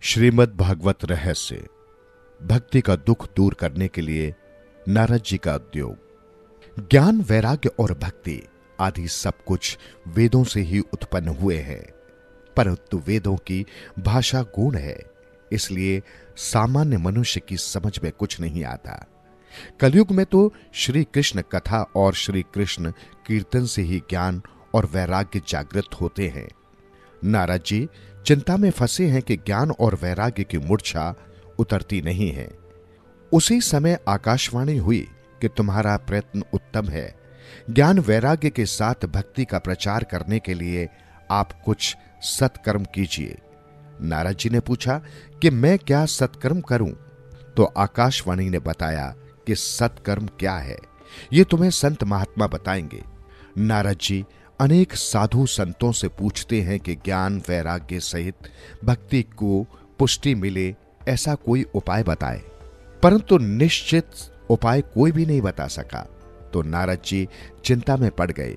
श्रीमद् भागवत रहस्य भक्ति का दुख दूर करने के लिए नारद जी का उद्योग। ज्ञान, वैराग्य और भक्ति आदि सब कुछ वेदों से ही उत्पन्न हुए हैं, परंतु वेदों की भाषा गूढ़ है, इसलिए सामान्य मनुष्य की समझ में कुछ नहीं आता। कलयुग में तो श्री कृष्ण कथा और श्री कृष्ण कीर्तन से ही ज्ञान और वैराग्य जागृत होते हैं। नारद जी चिंता में फंसे हैं कि ज्ञान और वैराग्य की मूर्छा उतरती नहीं है। उसी समय आकाशवाणी हुई कि तुम्हारा प्रयत्न उत्तम है, ज्ञान वैराग्य के साथ भक्ति का प्रचार करने के लिए आप कुछ सत्कर्म कीजिए। नारद जी ने पूछा कि मैं क्या सत्कर्म करूं? तो आकाशवाणी ने बताया कि सत्कर्म क्या है, ये तुम्हें संत महात्मा बताएंगे। नारद जी अनेक साधु संतों से पूछते हैं कि ज्ञान वैराग्य सहित भक्ति को पुष्टि मिले ऐसा कोई उपाय बताए, परंतु निश्चित उपाय कोई भी नहीं बता सका। तो नारद जी चिंता में पड़ गए।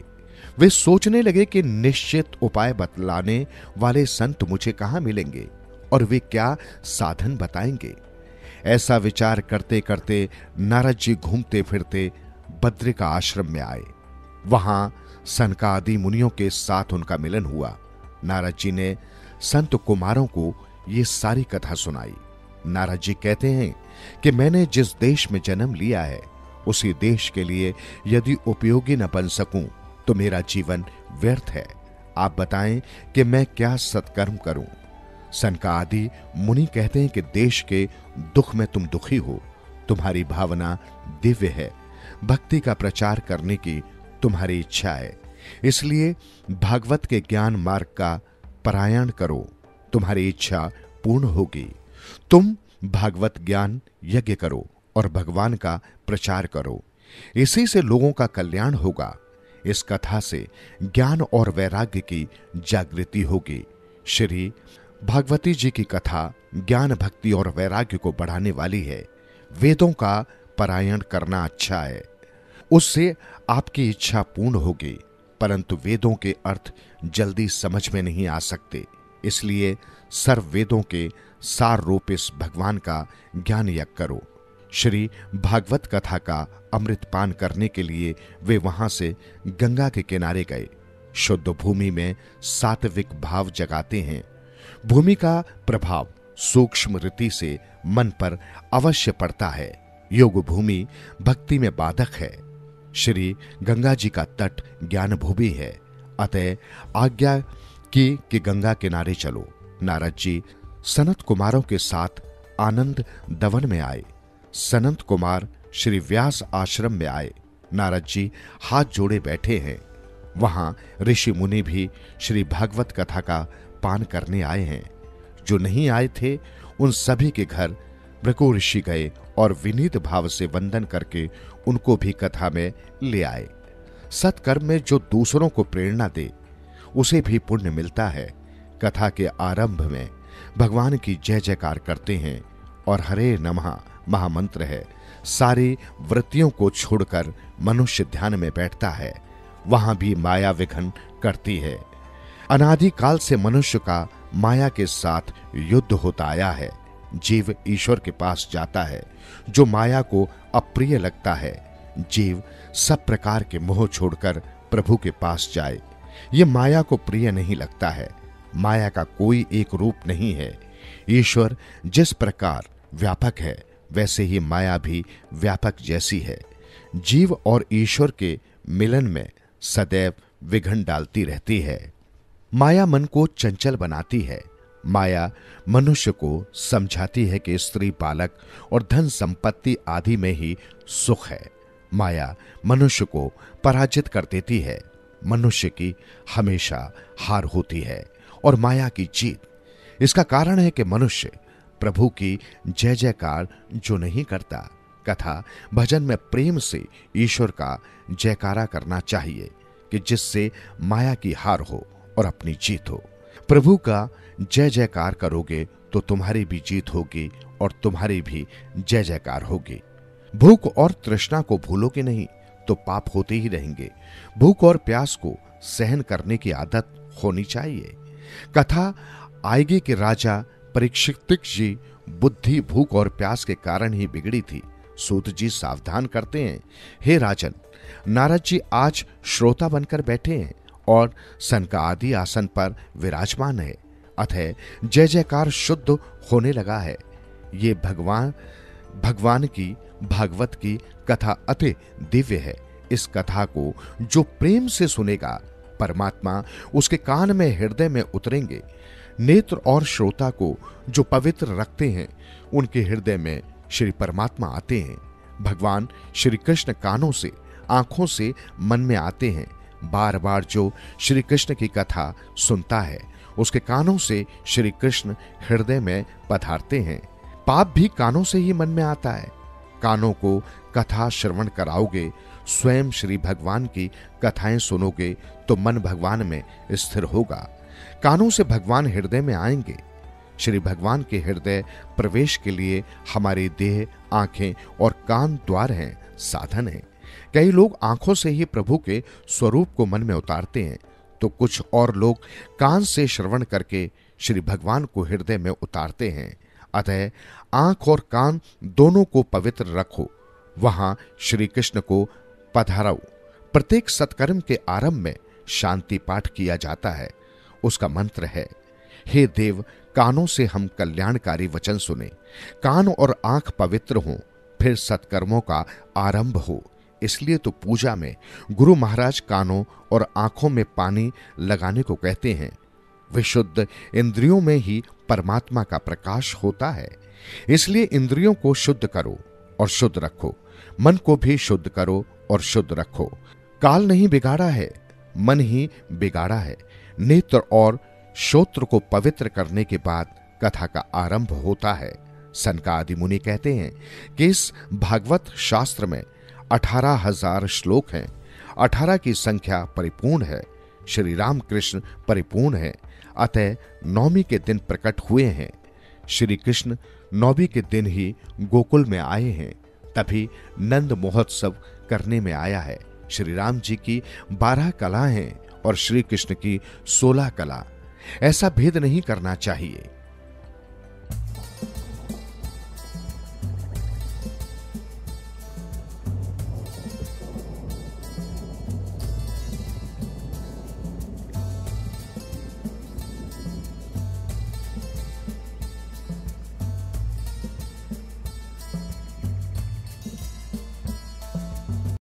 वे सोचने लगे कि निश्चित उपाय बतलाने वाले संत मुझे कहां मिलेंगे और वे क्या साधन बताएंगे। ऐसा विचार करते करते नारद जी घूमते फिरते बद्रिका आश्रम में आए। वहां सनकादि मुनियों के साथ उनका मिलन हुआ। नारद जी ने संत कुमारों को ये सारी कथा सुनाई। नारद जी कहते हैं कि मैंने जिस देश में जन्म लिया है उसी देश के लिए यदि उपयोगी न बन सकूं तो मेरा जीवन व्यर्थ है। आप बताएं कि मैं क्या सत्कर्म करूं। सनकादि मुनि कहते हैं कि देश के दुख में तुम दुखी हो, तुम्हारी भावना दिव्य है, भक्ति का प्रचार करने की तुम्हारी इच्छा है, इसलिए भागवत के ज्ञान मार्ग का पारायण करो, तुम्हारी इच्छा पूर्ण होगी। तुम भागवत ज्ञान यज्ञ करो और भगवान का प्रचार करो, इसी से लोगों का कल्याण होगा। इस कथा से ज्ञान और वैराग्य की जागृति होगी। श्री भागवती जी की कथा ज्ञान, भक्ति और वैराग्य को बढ़ाने वाली है। वेदों का पारायण करना अच्छा है, उससे आपकी इच्छा पूर्ण होगी, परंतु वेदों के अर्थ जल्दी समझ में नहीं आ सकते, इसलिए सर्व वेदों के सार रूप इस भगवान का ज्ञान यज्ञ करो। श्री भागवत कथा का अमृत पान करने के लिए वे वहां से गंगा के किनारे गए। शुद्ध भूमि में सात्विक भाव जगाते हैं। भूमि का प्रभाव सूक्ष्म रीति से मन पर अवश्य पड़ता है। योग भूमि भक्ति में बाधक है। श्री गंगा जी का तट ज्ञान भूमि है, अतः आज्ञा की कि गंगा किनारे चलो। नारद जी सनत कुमारों के साथ आनंद दवन में आए। सनत कुमार श्री व्यास आश्रम में आए। नारद जी हाथ जोड़े बैठे हैं। वहां ऋषि मुनि भी श्री भागवत कथा का पान करने आए हैं। जो नहीं आए थे उन सभी के घर भृगु ऋषि गए और विनीत भाव से वंदन करके उनको भी कथा में ले आए। सत्कर्म में जो दूसरों को प्रेरणा दे उसे भी पुण्य मिलता है। कथा के आरंभ में भगवान की जय जयकार करते हैं और हरे नमः महामंत्र है। सारी वृत्तियों को छोड़कर मनुष्य ध्यान में बैठता है। वहां भी माया विघ्न करती है। अनादि काल से मनुष्य का माया के साथ युद्ध होता आया है। जीव ईश्वर के पास जाता है। जो माया को अप्रिय लगता है, जीव सब प्रकार के मोह छोड़कर प्रभु के पास जाए। ये माया को प्रिय नहीं लगता है। माया का कोई एक रूप नहीं है। ईश्वर जिस प्रकार व्यापक है वैसे ही माया भी व्यापक जैसी है। जीव और ईश्वर के मिलन में सदैव विघ्न डालती रहती है। माया मन को चंचल बनाती है। माया मनुष्य को समझाती है कि स्त्री, बालक और धन संपत्ति आदि में ही सुख है। माया मनुष्य को पराजित कर देती है। मनुष्य की हमेशा हार होती है और माया की जीत। इसका कारण है कि मनुष्य प्रभु की जय जयकार जो नहीं करता। कथा भजन में प्रेम से ईश्वर का जयकारा करना चाहिए कि जिससे माया की हार हो और अपनी जीत हो। प्रभु का जय जयकार करोगे तो तुम्हारी भी जीत होगी और तुम्हारी भी जय जयकार होगी। भूख और तृष्णा को भूलोगे नहीं तो पाप होते ही रहेंगे। भूख और प्यास को सहन करने की आदत होनी चाहिए। कथा आएगी कि राजा परीक्षित जी बुद्धि, भूख और प्यास के कारण ही बिगड़ी थी। सूत जी सावधान करते हैं, हे राजन, नारद जी आज श्रोता बनकर बैठे हैं और सनकादि आसन पर विराजमान है, अतः जय जयकार शुद्ध होने लगा है। ये भगवान की भागवत की कथा अति दिव्य है। इस कथा को जो प्रेम से सुनेगा, परमात्मा उसके कान में, हृदय में उतरेंगे। नेत्र और श्रोता को जो पवित्र रखते हैं, उनके हृदय में श्री परमात्मा आते हैं। भगवान श्री कृष्ण कानों से, आंखों से, मन में आते हैं। बार बार जो श्री कृष्ण की कथा सुनता है, उसके कानों से श्री कृष्ण हृदय में पधारते हैं। पाप भी कानों से ही मन में आता है। कानों को कथा श्रवण कराओगे, स्वयं श्री भगवान की कथाएं सुनोगे तो मन भगवान में स्थिर होगा। कानों से भगवान हृदय में आएंगे। श्री भगवान के हृदय प्रवेश के लिए हमारी देह, आंखें और कान द्वार हैं, साधन हैं। कई लोग आंखों से ही प्रभु के स्वरूप को मन में उतारते हैं, तो कुछ और लोग कान से श्रवण करके श्री भगवान को हृदय में उतारते हैं। अतः आंख और कान दोनों को पवित्र रखो, वहां श्री कृष्ण को पधारो। प्रत्येक सत्कर्म के आरंभ में शांति पाठ किया जाता है। उसका मंत्र है, हे देव, कानों से हम कल्याणकारी वचन सुने, कान और आंख पवित्र हों, फिर सत्कर्मों का आरंभ हो। इसलिए तो पूजा में गुरु महाराज कानों और आंखों में पानी लगाने को कहते हैं। विशुद्ध इंद्रियों में ही परमात्मा का प्रकाश होता है। इसलिए इंद्रियों को शुद्ध करो और शुद्ध रखो, मन को भी शुद्ध करो और शुद्ध रखो। काल नहीं बिगाड़ा है, मन ही बिगाड़ा है। नेत्र और श्रोत्र को पवित्र करने के बाद कथा का आरंभ होता है। सनकादि मुनि कहते हैं कि इस भागवत शास्त्र में 18,000 श्लोक हैं। 18 की संख्या परिपूर्ण है। श्री राम कृष्ण परिपूर्ण है, अतः नवमी के दिन प्रकट हुए हैं। श्री कृष्ण नवमी के दिन ही गोकुल में आए हैं, तभी नंद महोत्सव करने में आया है। श्री राम जी की 12 कला हैं और श्री कृष्ण की 16 कला। ऐसा भेद नहीं करना चाहिए।